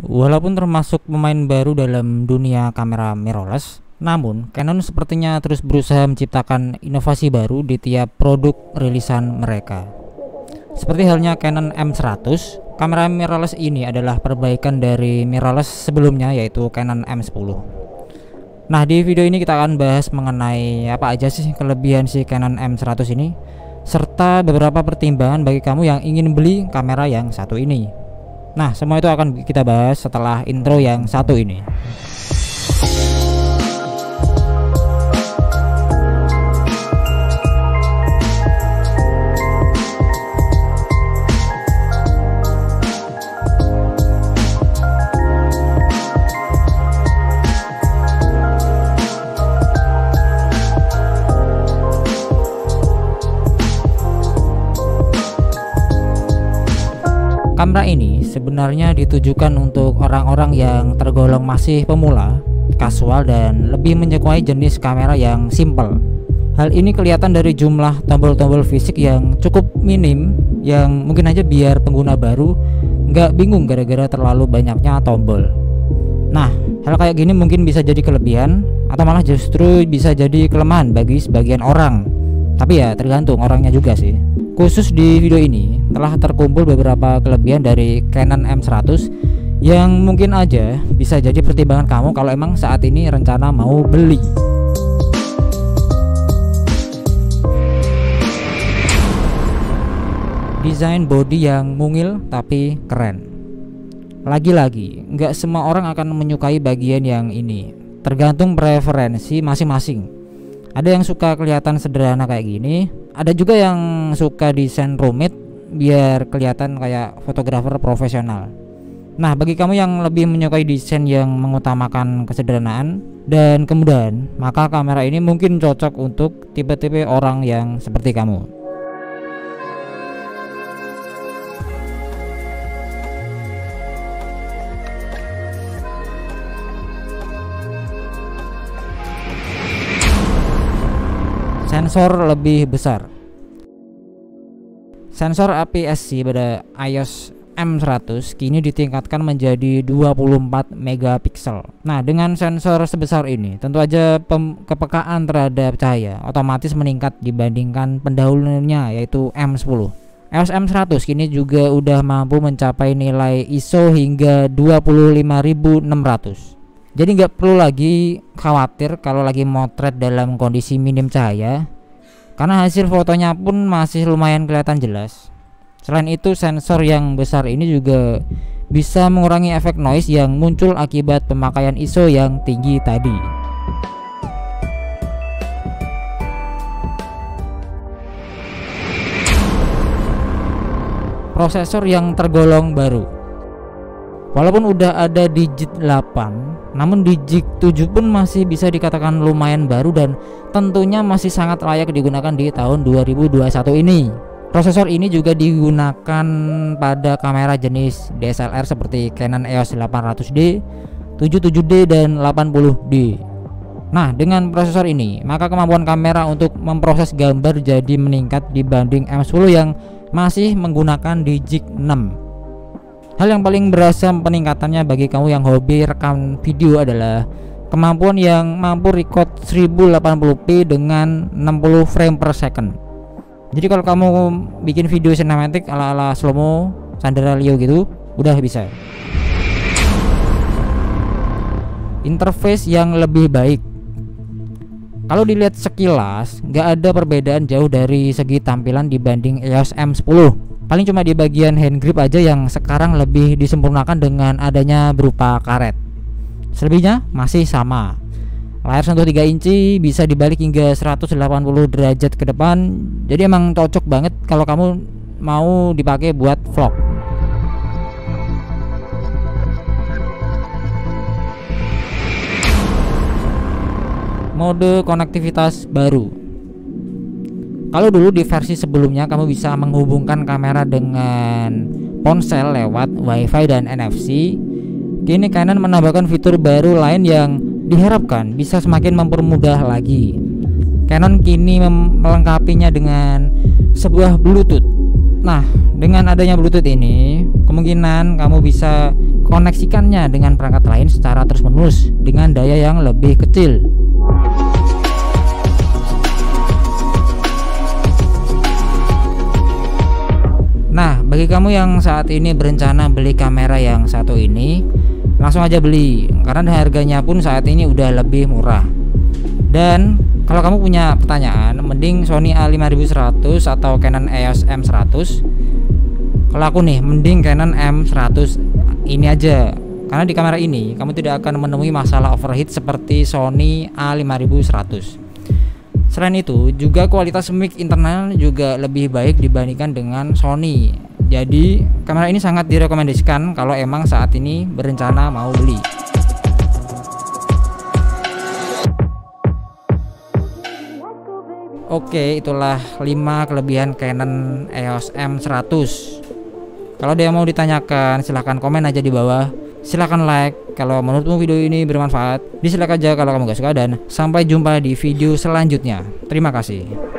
Walaupun termasuk pemain baru dalam dunia kamera mirrorless, namun Canon sepertinya terus berusaha menciptakan inovasi baru di tiap produk rilisan mereka. Seperti halnya Canon M100, kamera mirrorless ini adalah perbaikan dari mirrorless sebelumnya, yaitu Canon M10. Nah, di video ini kita akan bahas mengenai apa aja sih kelebihan si Canon M100 ini, serta beberapa pertimbangan bagi kamu yang ingin beli kamera yang satu ini. Nah, semua itu akan kita bahas setelah intro yang satu ini. Kamera ini sebenarnya ditujukan untuk orang-orang yang tergolong masih pemula, kasual, dan lebih menyukai jenis kamera yang simple. Hal ini kelihatan dari jumlah tombol-tombol fisik yang cukup minim, yang mungkin aja biar pengguna baru nggak bingung gara-gara terlalu banyaknya tombol. Nah, hal kayak gini mungkin bisa jadi kelebihan atau malah justru bisa jadi kelemahan bagi sebagian orang. Tapi ya tergantung orangnya juga sih. Khusus di video ini telah terkumpul beberapa kelebihan dari Canon M100 yang mungkin aja bisa jadi pertimbangan kamu kalau emang saat ini rencana mau beli. Desain body yang mungil tapi keren. Lagi-lagi, nggak semua orang akan menyukai bagian yang ini. Tergantung preferensi masing-masing. Ada yang suka kelihatan sederhana kayak gini, ada juga yang suka desain rumit biar kelihatan kayak fotografer profesional. Nah, bagi kamu yang lebih menyukai desain yang mengutamakan kesederhanaan dan kemudahan, maka kamera ini mungkin cocok untuk tipe-tipe orang yang seperti kamu. Sensor lebih besar. Sensor APS-C pada EOS M100 kini ditingkatkan menjadi 24 megapiksel. Nah, dengan sensor sebesar ini, tentu aja kepekaan terhadap cahaya otomatis meningkat dibandingkan pendahulunya yaitu M10. EOS M100 kini juga udah mampu mencapai nilai ISO hingga 25.600. Jadi nggak perlu lagi khawatir kalau lagi motret dalam kondisi minim cahaya, karena hasil fotonya pun masih lumayan kelihatan jelas. Selain itu, sensor yang besar ini juga bisa mengurangi efek noise yang muncul akibat pemakaian ISO yang tinggi tadi. Prosesor yang tergolong baru. Walaupun udah ada digit 8, namun digit 7 pun masih bisa dikatakan lumayan baru dan tentunya masih sangat layak digunakan di tahun 2021 ini. Prosesor ini juga digunakan pada kamera jenis DSLR seperti Canon EOS 800D, 77D, dan 80D. Nah, dengan prosesor ini, maka kemampuan kamera untuk memproses gambar jadi meningkat dibanding M10 yang masih menggunakan digit 6. Hal yang paling berasa peningkatannya bagi kamu yang hobi rekam video adalah kemampuan yang mampu record 1080p dengan 60 frame per second. Jadi kalau kamu bikin video sinematik ala-ala slow-mo, Sandra Leo gitu, udah bisa. Interface yang lebih baik. Kalau dilihat sekilas, nggak ada perbedaan jauh dari segi tampilan dibanding EOS M10. Paling cuma di bagian hand grip aja yang sekarang lebih disempurnakan dengan adanya berupa karet. Selebihnya masih sama. Layar sentuh 3 inci bisa dibalik hingga 180 derajat ke depan. Jadi emang cocok banget kalau kamu mau dipakai buat vlog. Mode konektivitas baru. Kalau dulu di versi sebelumnya kamu bisa menghubungkan kamera dengan ponsel lewat WiFi dan NFC, kini Canon menambahkan fitur baru lain yang diharapkan bisa semakin mempermudah lagi. Canon kini melengkapinya dengan sebuah Bluetooth. Nah, dengan adanya Bluetooth ini, kemungkinan kamu bisa mengkoneksikannya dengan perangkat lain secara terus-menerus dengan daya yang lebih kecil. Nah, bagi kamu yang saat ini berencana beli kamera yang satu ini, langsung aja beli karena harganya pun saat ini udah lebih murah. Dan kalau kamu punya pertanyaan, mending Sony A5100 atau Canon EOS M100. Kalau aku nih, mending Canon M100 ini aja. Karena di kamera ini kamu tidak akan menemui masalah overheat seperti Sony A5100. Selain itu, juga kualitas mic internal juga lebih baik dibandingkan dengan Sony. Jadi, kamera ini sangat direkomendasikan kalau emang saat ini berencana mau beli. Oke, itulah 5 kelebihan Canon EOS M100. Kalau ada yang mau ditanyakan, silahkan komen aja di bawah. Silahkan like kalau menurutmu video ini bermanfaat. Dislike aja kalau kamu gak suka, dan sampai jumpa di video selanjutnya. Terima kasih.